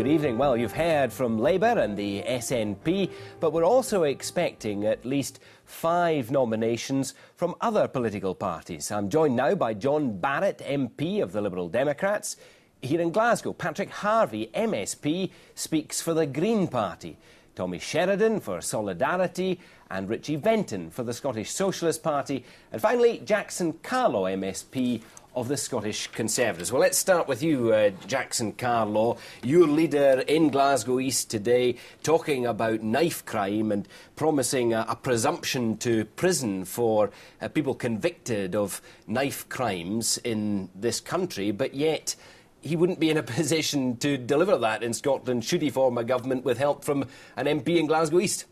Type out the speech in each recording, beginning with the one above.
good evening. Well, you've heard from Labour and the SNP, but we're also expecting at least 5 nominations from other political parties. I'm joined now by John Barrett, MP of the Liberal Democrats. Here in Glasgow, Patrick Harvey, MSP, speaks for the Green Party. Tommy Sheridan for Solidarity and Richie Venton for the Scottish Socialist Party. And finally, Jackson Carlaw, MSP of the Scottish Conservatives. Well, let's start with you, Jackson Carlaw. Your leader in Glasgow East today talking about knife crime and promising a presumption to prison for people convicted of knife crimes in this country, but yet he wouldn't be in a position to deliver that in Scotland should he form a government with help from an MP in Glasgow East.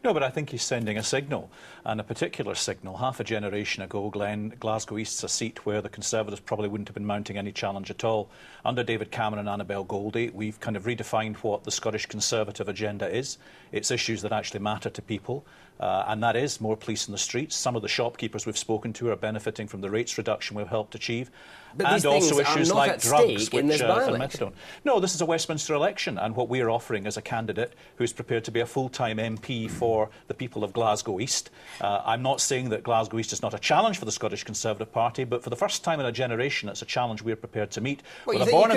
No, but I think he's sending a signal, and a particular signal. Half a generation ago, Glasgow East's a seat where the Conservatives probably wouldn't have been mounting any challenge at all. Under David Cameron and Annabel Goldie, we've kind of redefined what the Scottish Conservative agenda is. It's issues that actually matter to people, and that is more police in the streets. Some of the shopkeepers we've spoken to are benefiting from the rates reduction we've helped achieve. But and also issues like drugs and methadone. No, this is a Westminster election, and what we are offering is a candidate who's prepared to be a full-time MP for the people of Glasgow East. I'm not saying that Glasgow East is not a challenge for the Scottish Conservative Party, but for the first time in a generation, it's a challenge we're prepared to meet with a born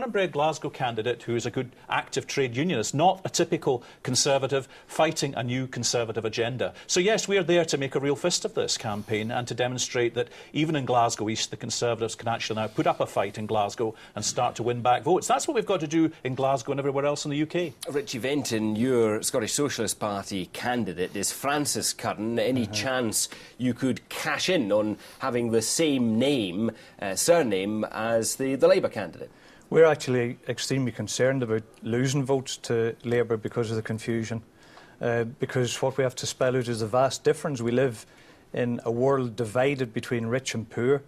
and bred Glasgow candidate who is a good active trade unionist, not a typical Conservative fighting a new Conservative agenda. So yes, we are there to make a real fist of this campaign and to demonstrate that even in Glasgow East, the Conservatives can actually now put up a fight in Glasgow and start to win back votes. That's what we've got to do in Glasgow and everywhere else in the UK. Richie Venton, your Scottish Socialist Party candidate is Francis Curran. Any chance you could cash in on having the same name, surname, as the Labour candidate? We're actually extremely concerned about losing votes to Labour because of the confusion. Because what we have to spell out is the vast difference. We live in a world divided between rich and poor,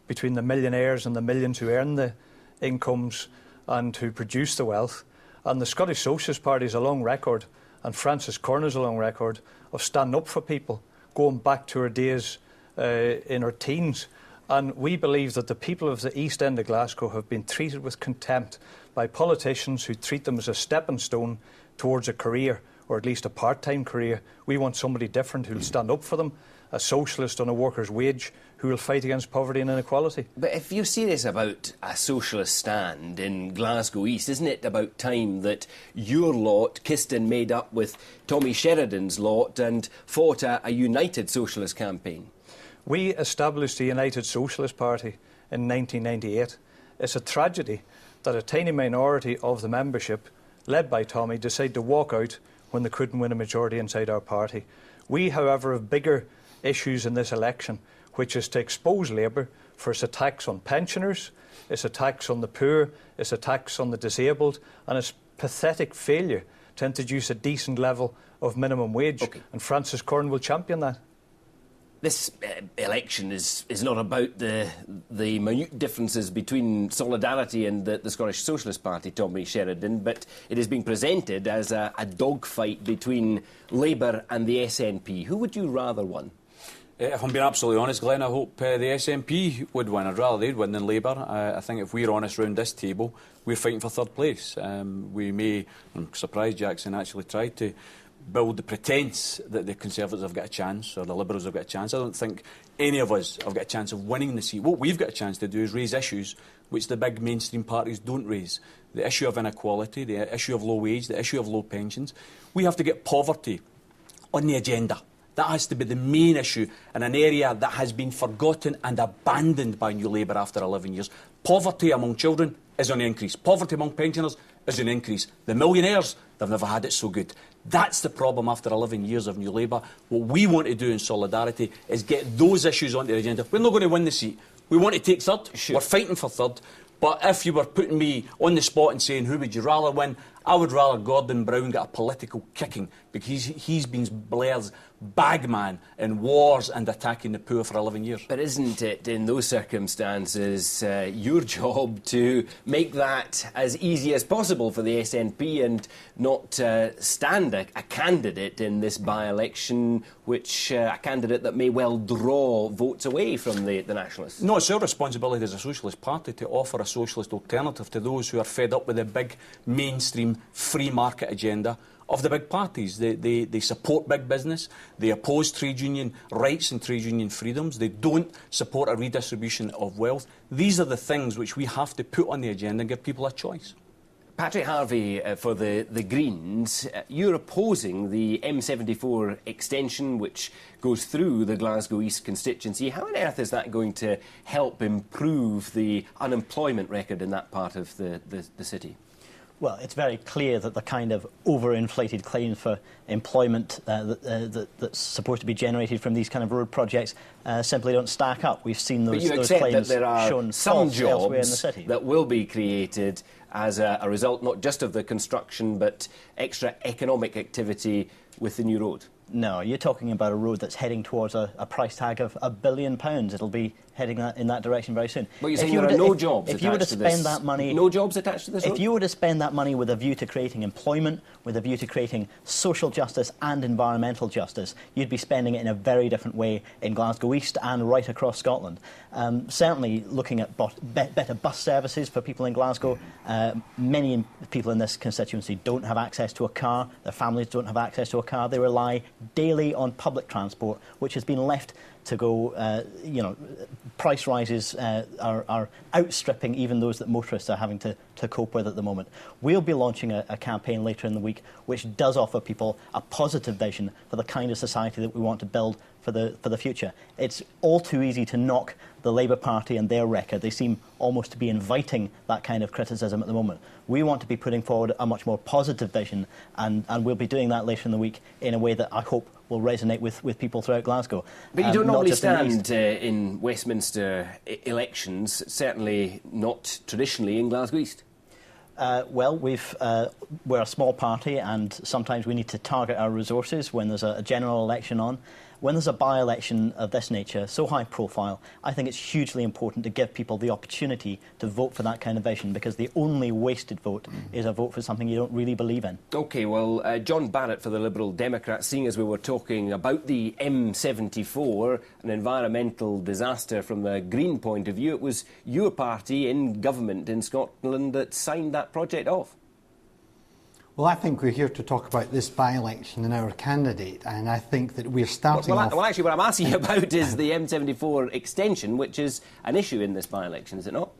between the millionaires and the millions who earn the incomes and who produce the wealth. And the Scottish Socialist Party has a long record, and Francis Curran has a long record, of standing up for people, going back to her days in her teens. And we believe that the people of the East End of Glasgow have been treated with contempt by politicians who treat them as a stepping stone towards a career, or at least a part-time career. We want somebody different who will stand up for them, a socialist on a worker's wage who will fight against poverty and inequality. But if you're serious about a socialist stand in Glasgow East, isn't it about time that your lot kissed and made up with Tommy Sheridan's lot and fought a united socialist campaign? We established the United Socialist Party in 1998. It's a tragedy that a tiny minority of the membership, led by Tommy, decided to walk out when they couldn't win a majority inside our party. We, however, have bigger issues in this election, which is to expose Labour for its attacks on pensioners, its attacks on the poor, its attacks on the disabled, and its pathetic failure to introduce a decent level of minimum wage. Okay. And Francis Curran will champion that. This election is not about the minute differences between Solidarity and the Scottish Socialist Party, Tommy Sheridan, but it is being presented as a dogfight between Labour and the SNP. Who would you rather win? If I'm being absolutely honest, Glenn, I hope the SNP would win. I'd rather they'd win than Labour. I think if we're honest round this table, we're fighting for third place. I'm surprised Jackson actually tried to build the pretence that the Conservatives have got a chance or the Liberals have got a chance. I don't think any of us have got a chance of winning the seat. What we've got a chance to do is raise issues which the big mainstream parties don't raise. The issue of inequality, the issue of low wage, the issue of low pensions. We have to get poverty on the agenda. That has to be the main issue in an area that has been forgotten and abandoned by New Labour after 11 years. Poverty among children is on the increase. Poverty among pensioners is on the increase. The millionaires, they've never had it so good. That's the problem after 11 years of New Labour. What we want to do in Solidarity is get those issues onto the agenda. We're not going to win the seat. We want to take third. Sure. We're fighting for third. But if you were putting me on the spot and saying who would you rather win, I would rather Gordon Brown get a political kicking because he's been Blair's bagman in wars and attacking the poor for 11 years. But isn't it, in those circumstances, your job to make that as easy as possible for the SNP and not stand a candidate in this by-election, which a candidate that may well draw votes away from the Nationalists? No, it's our responsibility as a Socialist Party to offer a socialist alternative to those who are fed up with the big mainstream free market agenda of the big parties. They support big business, they oppose trade union rights and trade union freedoms, they don't support a redistribution of wealth. These are the things which we have to put on the agenda and give people a choice. Patrick Harvey, for the Greens, you're opposing the M74 extension which goes through the Glasgow East constituency. How on earth is that going to help improve the unemployment record in that part of the city? Well, it's very clear that the kind of overinflated claims for employment that's supposed to be generated from these kind of road projects simply don't stack up. We've seen those claims shown. But you accept that there are some elsewhere in the jobs city that will be created as a result not just of the construction but extra economic activity with the new road? No, you're talking about a road that's heading towards a price tag of £1 billion. It'll be heading in that direction very soon. But you're saying there are no jobs attached to this? If you were to spend that money... No jobs attached to this road? If you were to spend that money with a view to creating employment, with a view to creating social justice and environmental justice, you'd be spending it in a very different way in Glasgow East and right across Scotland. Certainly looking at better bus services for people in Glasgow. Many people in this constituency don't have access to a car. Their families don't have access to a car. They rely daily on public transport, which has been left to go, price rises are outstripping even those that motorists are having to cope with at the moment. We'll be launching a campaign later in the week which does offer people a positive vision for the kind of society that we want to build for the future. It's all too easy to knock the Labour Party and their record. They seem almost to be inviting that kind of criticism at the moment. We want to be putting forward a much more positive vision, and we'll be doing that later in the week in a way that I hope will resonate with people throughout Glasgow. But you don't normally stand in Westminster elections, certainly not traditionally in Glasgow East. Well, we're a small party and sometimes we need to target our resources when there's a general election on. When there's a by-election of this nature, so high profile, I think it's hugely important to give people the opportunity to vote for that kind of vision, because the only wasted vote is a vote for something you don't really believe in. OK, well, John Barrett for the Liberal Democrats, seeing as we were talking about the M74, an environmental disaster from the Green point of view, it was your party in government in Scotland that signed that project off. Well, I think we're here to talk about this by-election and our candidate, and I think that we're starting off... Well, actually, what I'm asking you about is the M74 extension, which is an issue in this by-election, is it not?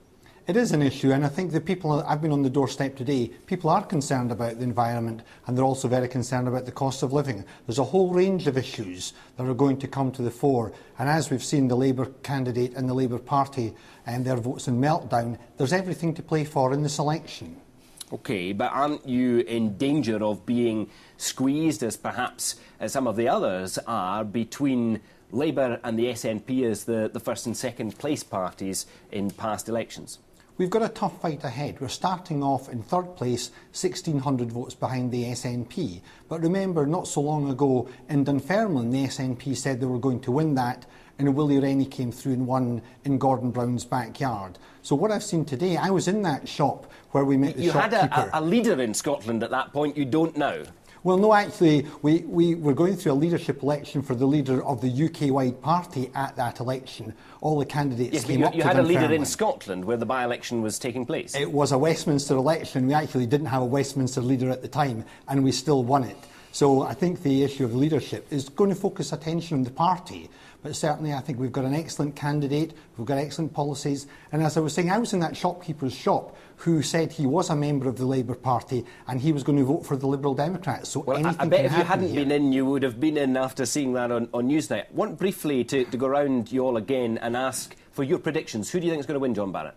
It is an issue, and I think the people... I've been on the doorstep today. People are concerned about the environment, and they're also very concerned about the cost of living. There's a whole range of issues that are going to come to the fore, and as we've seen the Labour candidate and the Labour Party and their votes in meltdown, there's everything to play for in this election. OK, but aren't you in danger of being squeezed, as perhaps some of the others are, between Labour and the SNP as the first and second place parties in past elections? We've got a tough fight ahead. We're starting off in third place, 1,600 votes behind the SNP. But remember, not so long ago in Dunfermline, the SNP said they were going to win that, and Willie Rennie came through and won in Gordon Brown's backyard. So what I've seen today, I was in that shop where we met the shopkeeper. You had a leader in Scotland at that point, you don't know? Well, no, actually, we were going through a leadership election for the leader of the UK-wide party at that election. All the candidates came up to Dunfermline. You had a leader in Scotland where the by-election was taking place? It was a Westminster election. We actually didn't have a Westminster leader at the time, and we still won it. So I think the issue of leadership is going to focus attention on the party. But certainly I think we've got an excellent candidate, we've got excellent policies. And as I was saying, I was in that shopkeeper's shop who said he was a member of the Labour Party and he was going to vote for the Liberal Democrats. So well, I bet if you hadn't been in, you would have been in after seeing that on Newsnight. I want briefly to go round you all again and ask for your predictions. Who do you think is going to win, John Barrett?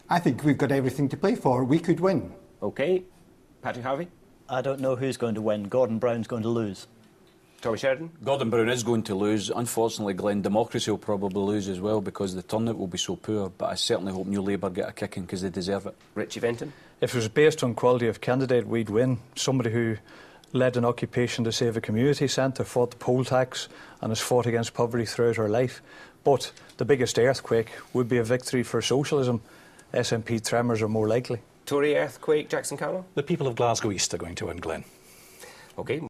I think we've got everything to play for. We could win. OK. Patrick Harvey? I don't know who's going to win. Gordon Brown's going to lose. Tommy Sheridan? Gordon Brown is going to lose. Unfortunately, Glen, democracy will probably lose as well because the turnout will be so poor. But I certainly hope New Labour get a kicking because they deserve it. Richie Fenton? If it was based on quality of candidate, we'd win. Somebody who led an occupation to save a community centre, fought the poll tax and has fought against poverty throughout her life. But the biggest earthquake would be a victory for socialism. SNP tremors are more likely. Tory earthquake, Jackson Carroll? The people of Glasgow East are going to win, Glenn. OK.